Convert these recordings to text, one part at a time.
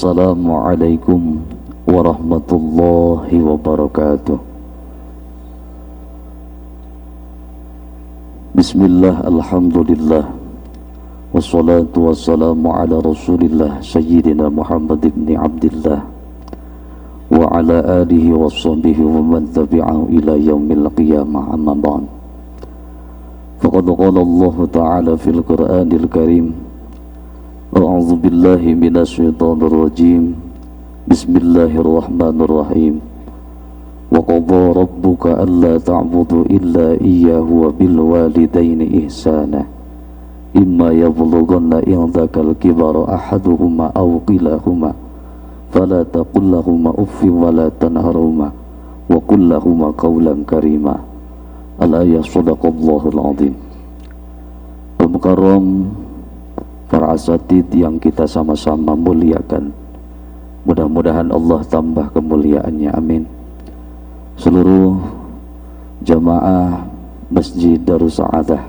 Assalamualaikum warahmatullahi wabarakatuh. Bismillah, alhamdulillah, wassalatu wassalamu ala rasulillah Sayyidina Muhammad ibn Abdillah wa ala alihi wa sahbihi wa man tabi'ahu ila yaumil qiyamah, amma ba'd. Faqad qala Allah ta'ala fil Qur'anil Karim, a'udzu billahi minasy syaithanir rajim, bismillahirrahmanirrahim. Wa qadha rabbuka alla ta'budu illa iyyahu wa bil walidaini ihsana imma yablughanna indakal kibara ahaduhuma aw kilahuma fala taqul lahumā uffin wa la tanharhumā wa qul lahumā qawlan karīmā. Al-ayah, shadaqallahul azim. Al-mukarram, para asatid yang kita sama-sama muliakan, mudah-mudahan Allah tambah kemuliaannya, amin. Seluruh jamaah Masjid Darus Sa'adah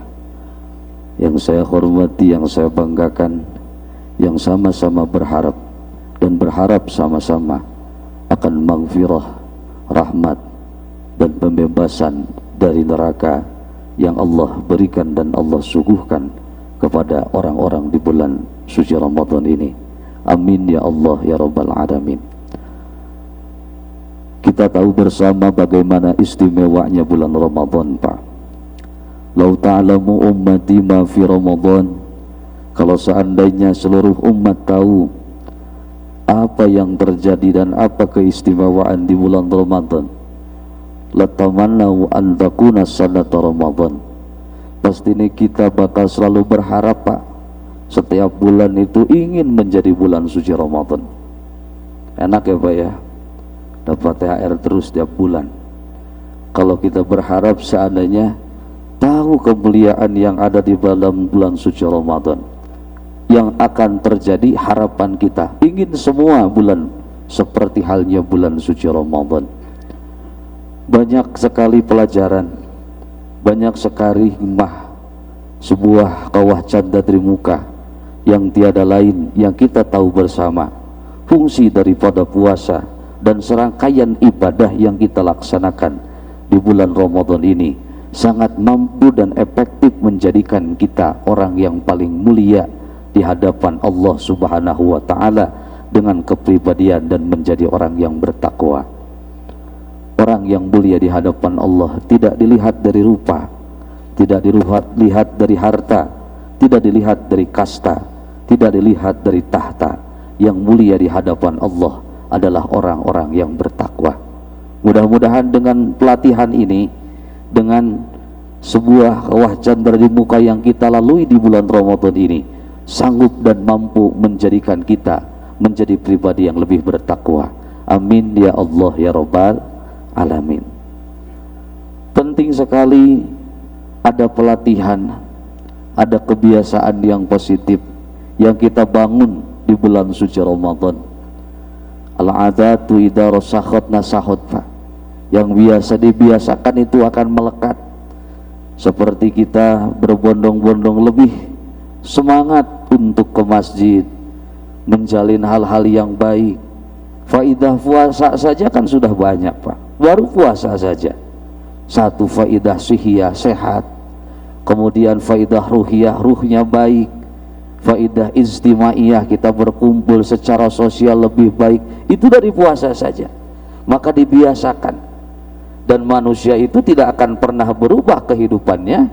yang saya hormati, yang saya banggakan, yang sama-sama berharap dan berharap sama-sama akan maghfirah, rahmat dan pembebasan dari neraka yang Allah berikan dan Allah suguhkan kepada orang-orang di bulan suci Ramadan ini. Amin ya Allah ya Rabbal Alamin. Kita tahu bersama bagaimana istimewanya bulan Ramadan, Pak. Lau ta'lamu ummati ma fi Ramadan, kalau seandainya seluruh umat tahu apa yang terjadi dan apa keistimewaan di bulan Ramadan, latamannau an takuna sanata Ramadan, pasti ini kita bakal selalu berharap, Pak, setiap bulan itu ingin menjadi bulan suci Ramadan. Enak ya, Pak, ya, dapat THR terus setiap bulan. Kalau kita berharap seandainya tahu kemuliaan yang ada di dalam bulan suci Ramadan, yang akan terjadi, harapan kita ingin semua bulan seperti halnya bulan suci Ramadan. Banyak sekali pelajaran, banyak sekali hikmah, sebuah kawah canda dari muka yang tiada lain yang kita tahu bersama. Fungsi daripada puasa dan serangkaian ibadah yang kita laksanakan di bulan Ramadan ini sangat mampu dan efektif menjadikan kita orang yang paling mulia di hadapan Allah Subhanahu wa ta'ala dengan kepribadian dan menjadi orang yang bertakwa. Orang yang mulia di hadapan Allah tidak dilihat dari rupa, tidak dilihat dari harta, tidak dilihat dari kasta, tidak dilihat dari tahta. Yang mulia di hadapan Allah adalah orang-orang yang bertakwa. Mudah-mudahan dengan pelatihan ini, dengan sebuah kawah candra di muka yang kita lalui di bulan Ramadan ini, sanggup dan mampu menjadikan kita menjadi pribadi yang lebih bertakwa. Amin ya Allah ya Rabbal Alamin. Penting sekali ada pelatihan, ada kebiasaan yang positif yang kita bangun di bulan suci Ramadan. Al-adatu idza rasakhat nasahut, Pak. Yang biasa dibiasakan itu akan melekat. Seperti kita berbondong-bondong lebih semangat untuk ke masjid, menjalin hal-hal yang baik. Faidah puasa saja kan sudah banyak, Pak. Baru puasa saja satu faidah sihiyah, sehat. Kemudian faidah ruhiyah, ruhnya baik. Faidah istimaiyah, kita berkumpul secara sosial lebih baik. Itu dari puasa saja. Maka dibiasakan. Dan manusia itu tidak akan pernah berubah kehidupannya.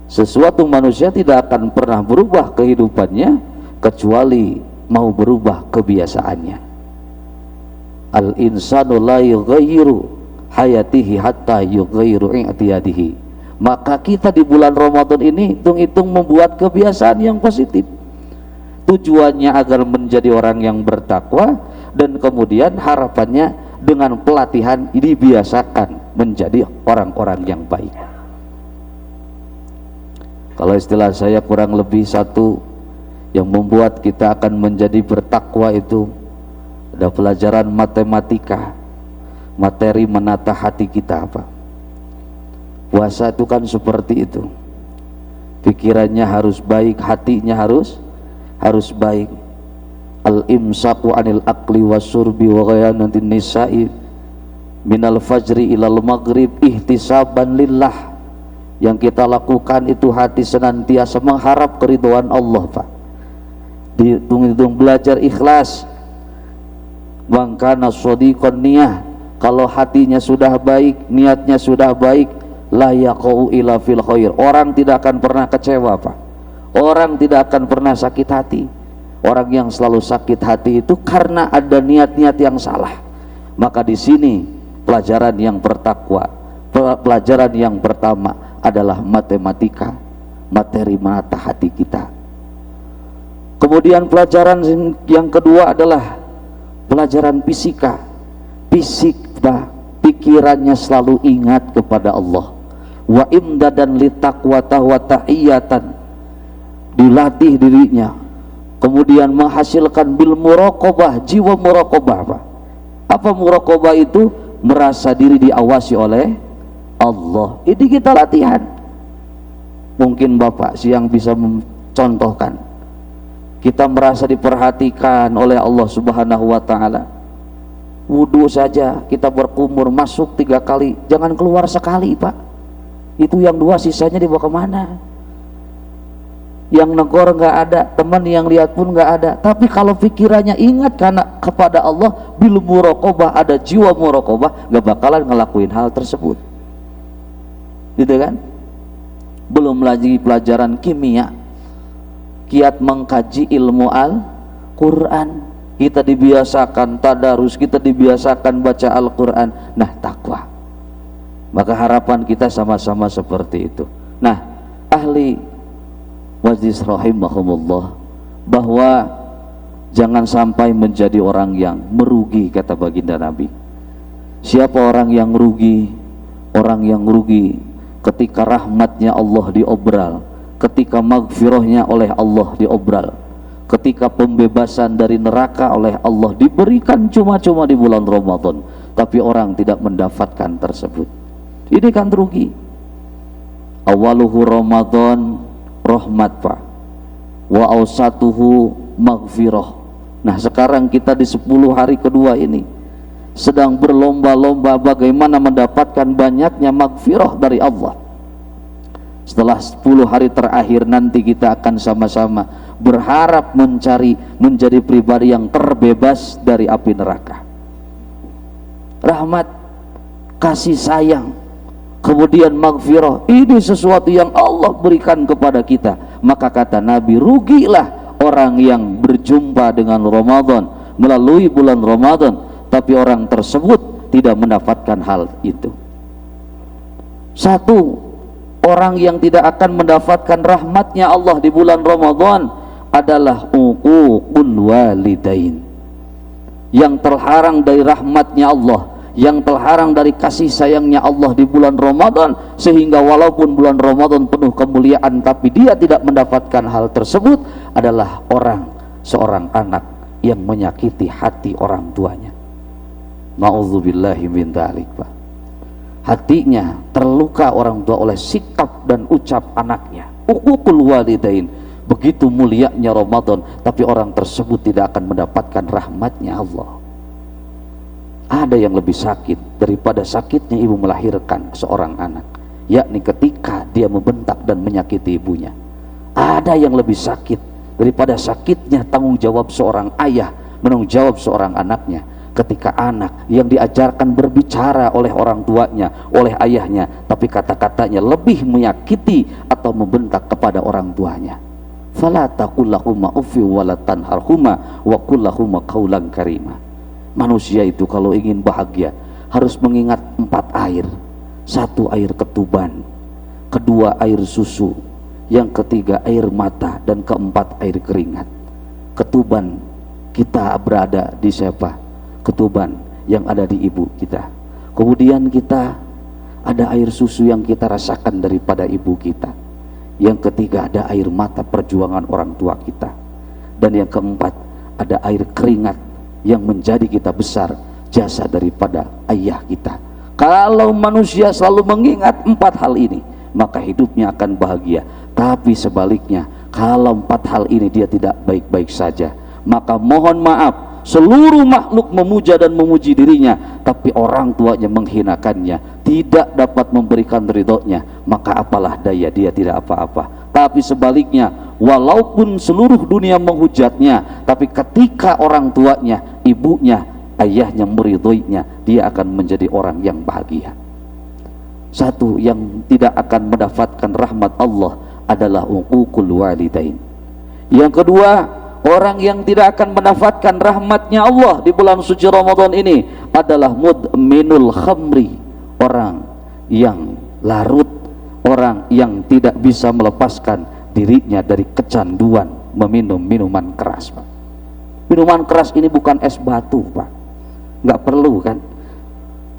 Sesuatu manusia tidak akan pernah berubah kehidupannya kecuali mau berubah kebiasaannya. Al-insanu la yughayyiru hayatihi hatta yughayyiru i'tiyadihi. Maka kita di bulan Ramadan ini hitung-hitung membuat kebiasaan yang positif. Tujuannya agar menjadi orang yang bertakwa, dan kemudian harapannya dengan pelatihan dibiasakan menjadi orang-orang yang baik. Kalau istilah saya kurang lebih satu yang membuat kita akan menjadi bertakwa itu ada pelajaran matematika, materi menata hati kita, apa? Puasa itu kan seperti itu. Pikirannya harus baik, hatinya harus baik. al-imsaku anil akli wasurbi wa ghayanatin nisa'i minal fajri ilal maghrib ihtisaban lillah. Yang kita lakukan itu hati senantiasa mengharap keridhaan Allah, Pak. Dihitung-hitung belajar ikhlas. Mangkana shodiqon niyah, kalau hatinya sudah baik, niatnya sudah baik, la yaqau ila fil khair, orang tidak akan pernah kecewa, Pak. Orang tidak akan pernah sakit hati. Orang yang selalu sakit hati itu karena ada niat-niat yang salah. Maka di sini pelajaran yang bertakwa, pelajaran yang pertama adalah matematika, materi mata hati kita. Kemudian pelajaran yang kedua adalah pelajaran fisika. Fisik, pikirannya selalu ingat kepada Allah. Wa imdadan litaqwata wa ta'iyatan, dilatih dirinya. Kemudian menghasilkan bil muraqabah, jiwa muraqabah. Apa muraqabah itu? Merasa diri diawasi oleh Allah. Ini kita latihan. Mungkin Bapak siang bisa mencontohkan. Kita merasa diperhatikan oleh Allah Subhanahu wa ta'ala. Wudu saja kita berkumur, masuk 3 kali, jangan keluar sekali, Pak. Itu yang 2, sisanya dibawa kemana? Yang negor nggak ada, teman yang lihat pun nggak ada. Tapi kalau pikirannya ingat karena kepada Allah, bil muraqabah, ada jiwa muraqabah, nggak bakalan ngelakuin hal tersebut. Gitu kan? Belum lagi pelajaran kimia, kiat mengkaji ilmu Al-Quran, kita dibiasakan tadarus, kita dibiasakan baca Al-Quran. Nah, takwa. Maka harapan kita sama-sama seperti itu. Nah, ahli majlis rahimahumullah, bahwa jangan sampai menjadi orang yang merugi, kata baginda Nabi. Siapa orang yang rugi? Orang yang rugi ketika rahmatnya Allah diobral, ketika magfirahnya oleh Allah diobral, ketika pembebasan dari neraka oleh Allah diberikan cuma-cuma di bulan Ramadan, tapi orang tidak mendapatkan tersebut. Ini kan rugi. Awaluhu Ramadan rahmat, Pak, wa awsatuhu maghfirah. Nah, sekarang kita di 10 hari kedua ini sedang berlomba-lomba bagaimana mendapatkan banyaknya maghfirah dari Allah. Setelah 10 hari terakhir nanti kita akan sama-sama berharap menjadi pribadi yang terbebas dari api neraka. Rahmat, kasih sayang, kemudian maghfirah, ini sesuatu yang Allah berikan kepada kita. Maka kata Nabi, rugilah orang yang berjumpa dengan Ramadan, melalui bulan Ramadan, tapi orang tersebut tidak mendapatkan hal itu. Satu, orang yang tidak akan mendapatkan rahmatnya Allah di bulan Ramadan adalah uququl walidain, yang terhalang dari rahmatnya Allah, yang terhalang dari kasih sayangnya Allah di bulan Ramadan, sehingga walaupun bulan Ramadan penuh kemuliaan tapi dia tidak mendapatkan hal tersebut, adalah seorang anak yang menyakiti hati orang tuanya. Na'udzubillahi min dzalik, Pak. Hatinya terluka orang tua oleh sikap dan ucap anaknya. Uququl walidain. Begitu mulianya Ramadan, tapi orang tersebut tidak akan mendapatkan rahmatnya Allah. Ada yang lebih sakit daripada sakitnya ibu melahirkan seorang anak, yakni ketika dia membentak dan menyakiti ibunya. Ada yang lebih sakit daripada sakitnya tanggung jawab seorang ayah menanggung jawab seorang anaknya, ketika anak yang diajarkan berbicara oleh orang tuanya, oleh ayahnya, tapi kata-katanya lebih menyakiti atau membentak kepada orang tuanya. Fala taqul lahuma uffi wa la tanharhuma wa qul lahuma qaulan karima. Manusia itu kalau ingin bahagia harus mengingat 4 air. 1 air ketuban, 2 air susu, yang ketiga air mata, dan keempat air keringat. Ketuban kita berada di siapa? Ketuban yang ada di ibu kita. Kemudian kita ada air susu yang kita rasakan daripada ibu kita. Yang ketiga ada air mata perjuangan orang tua kita. Dan yang keempat ada air keringat yang menjadi kita besar, jasa daripada ayah kita. Kalau manusia selalu mengingat 4 hal ini, maka hidupnya akan bahagia. Tapi sebaliknya, kalau 4 hal ini dia tidak baik-baik saja, maka mohon maaf, seluruh makhluk memuja dan memuji dirinya, tapi orang tuanya menghinakannya, tidak dapat memberikan ridhonya, maka apalah daya dia tidak apa-apa. Tapi sebaliknya, walaupun seluruh dunia menghujatnya, tapi ketika orang tuanya, ibunya, ayahnya meridhoinya, dia akan menjadi orang yang bahagia. Satu yang tidak akan mendapatkan rahmat Allah adalah uququl walidain. Yang kedua, orang yang tidak akan mendapatkan rahmatnya Allah di bulan suci Ramadan ini adalah mudminul khamri, orang yang larut, orang yang tidak bisa melepaskan dirinya dari kecanduan meminum minuman keras, Pak. Minuman keras ini bukan es batu, Pak, nggak perlu kan.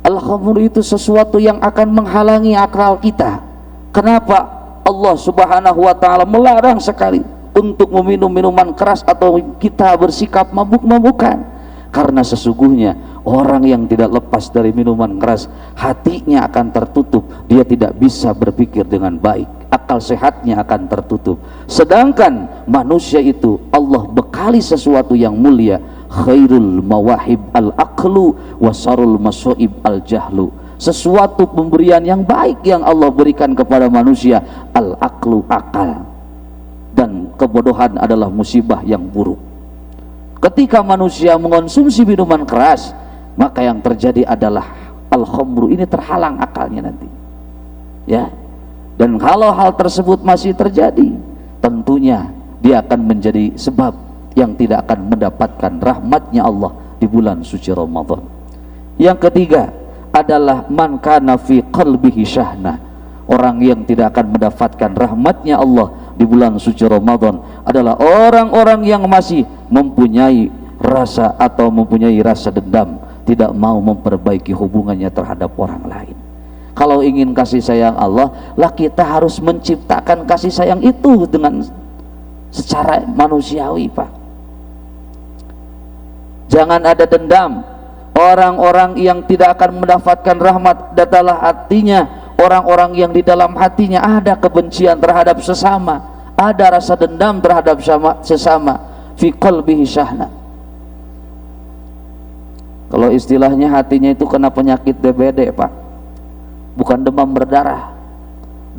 Al-khamr itu sesuatu yang akan menghalangi akal kita. Kenapa Allah subhanahu wa ta'ala melarang sekali untuk meminum minuman keras atau kita bersikap mabuk-mabukan? Karena sesungguhnya orang yang tidak lepas dari minuman keras, hatinya akan tertutup, dia tidak bisa berpikir dengan baik, akal sehatnya akan tertutup. Sedangkan manusia itu Allah bekali sesuatu yang mulia, khairul mawahib al-aqlu wasarul masoib al-jahlu, sesuatu pemberian yang baik yang Allah berikan kepada manusia, al-aqlu, akal, dan kebodohan adalah musibah yang buruk. Ketika manusia mengonsumsi minuman keras, maka yang terjadi adalah al-khamru ini terhalang akalnya nanti, ya. Dan kalau hal tersebut masih terjadi, tentunya dia akan menjadi sebab yang tidak akan mendapatkan rahmatnya Allah di bulan suci Ramadan. Yang ketiga adalah man kana fi qalbihi syahna, orang yang tidak akan mendapatkan rahmatnya Allah di bulan suci Ramadan adalah orang-orang yang masih mempunyai rasa atau mempunyai rasa dendam, tidak mau memperbaiki hubungannya terhadap orang lain. Kalau ingin kasih sayang Allah, lah kita harus menciptakan kasih sayang itu dengan secara manusiawi, Pak. Jangan ada dendam. Orang-orang yang tidak akan mendapatkan rahmat adalah hatinya orang-orang yang di dalam hatinya ada kebencian terhadap sesama, ada rasa dendam terhadap sesama, fi qalbihi syahna. Kalau istilahnya hatinya itu kena penyakit DBD, Pak, bukan demam berdarah.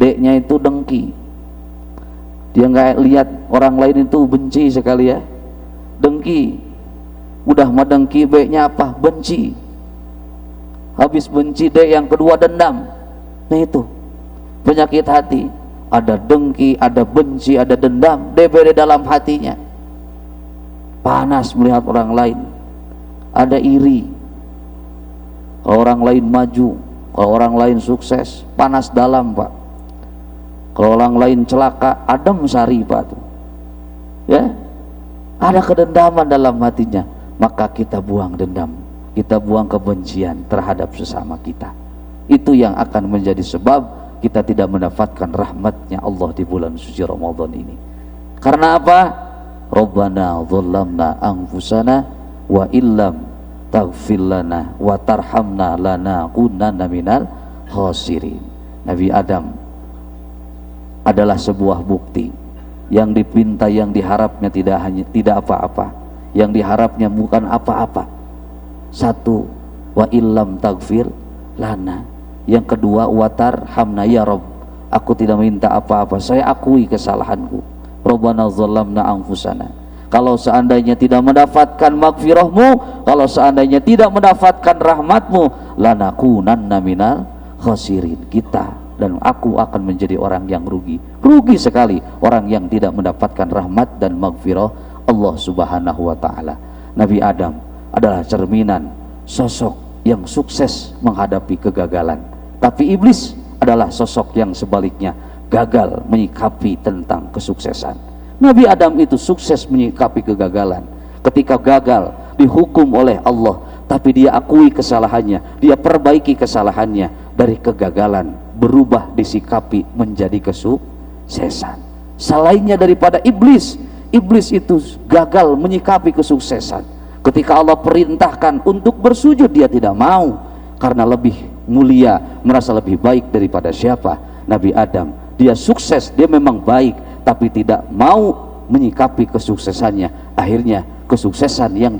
D-nya itu dengki. Dia nggak lihat orang lain itu benci sekali, ya, dengki. Udah madengki, B-nya apa? Benci. Habis benci, D yang kedua dendam. Nah itu penyakit hati, ada dengki, ada benci, ada dendam, DBD dalam hatinya. Panas melihat orang lain, ada iri. Kalau orang lain maju, kalau orang lain sukses, panas dalam, Pak. Kalau orang lain celaka, adem sari, Pak, tuh. Ya, ada kedendaman dalam hatinya. Maka kita buang dendam, kita buang kebencian terhadap sesama kita. Itu yang akan menjadi sebab kita tidak mendapatkan rahmatnya Allah di bulan suci Ramadan ini. Karena apa? Rabbana dhallamna anfusana wa illam taghfir lana wa tarhamna lanakunanna minal khasirin. Nabi Adam adalah sebuah bukti. Yang dipinta, yang diharapnya tidak apa-apa. Yang diharapnya bukan apa-apa. Satu, wa illam taghfir lana. Yang kedua, watar hamna, ya Rob, aku tidak minta apa-apa, saya akui kesalahanku. Rabbana dzalamna anfusana. Kalau seandainya tidak mendapatkan magfirahmu, kalau seandainya tidak mendapatkan rahmatmu, lanakunanna minal khasirin, kita dan aku akan menjadi orang yang rugi. Rugi sekali orang yang tidak mendapatkan rahmat dan magfirah Allah subhanahu wa ta'ala. Nabi Adam adalah cerminan sosok yang sukses menghadapi kegagalan, tapi iblis adalah sosok yang sebaliknya, gagal menyikapi tentang kesuksesan. Nabi Adam itu sukses menyikapi kegagalan. Ketika gagal dihukum oleh Allah, tapi dia akui kesalahannya, dia perbaiki kesalahannya, dari kegagalan berubah disikapi menjadi kesuksesan. Selainnya daripada iblis, iblis itu gagal menyikapi kesuksesan. Ketika Allah perintahkan untuk bersujud, dia tidak mau karena lebih mulia, merasa lebih baik daripada siapa? Nabi Adam. Dia sukses, dia memang baik, tapi tidak mau menyikapi kesuksesannya. Akhirnya kesuksesan yang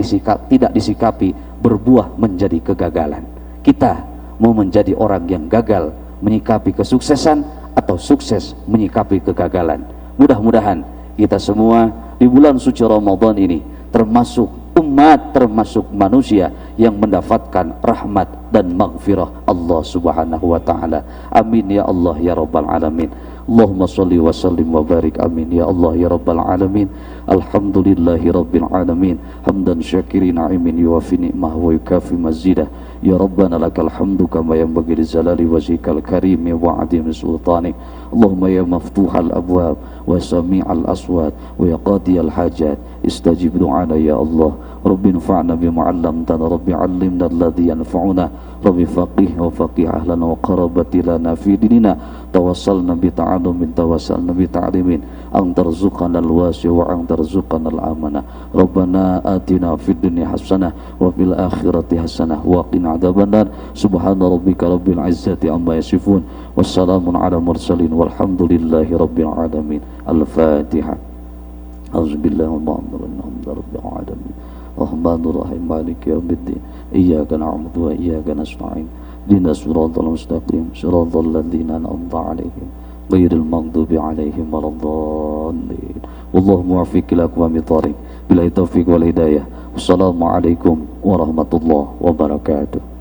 tidak disikapi berbuah menjadi kegagalan. Kita mau menjadi orang yang gagal menyikapi kesuksesan atau sukses menyikapi kegagalan? Mudah-mudahan kita semua di bulan suci Ramadan ini termasuk umat, termasuk manusia yang mendapatkan rahmat dan maghfirah Allah Subhanahu wa taala. Amin ya Allah ya rabbal alamin. Allahumma salli wa sallim wa barik, amin ya Allah ya rabbal alamin. Alhamdulillahi rabbil alamin, hamdan syakirin na'imin yuwafi ni'mah wa yukafi mazidah. Ya Rabbana lakal hamdu kama yanbaghi li jalali wajhikal karim wa 'azimi sultanik. Allahumma ya maftuhal abwab wa sami'al aswat wa ya qadiyal hajat, istajib du'ana ya Allah. Rabbi anfa'na bima 'allamtana, Rabbi 'allimna alladhi yanfa'una, Rabbi faqih wa faqih ahlana wa qarabati lana fi dinina. Tawassalna bi ta'alumin, tawassalna bi ta'limin, ang tarzuqana al-wasi' wa ang tarzuqana al-amana. Rabbana atina fid dunya hasanah wa fil akhirati hasanah wa qina adzabannar. Subhana rabbika rabbil izzati amma yasifun, wassalamun ala mursalin, walhamdulillahi rabbil alamin. Al-Fatihah. Auzubillahi minasyaitonir rajim. Rahmanur Rahim, Maliki yaumiddin. Iyyaka na'budu wa iyyaka nasta'in. Ihdinas siratal mustaqim, siratal ladzina an'amta 'alaihim ghairil maghdubi 'alaihim waladdallin. Wallahu muwaffiq ila aqwamit thoriq. Billahi taufiq wal hidayah. Wassalamualaikum warahmatullahi wabarakatuh.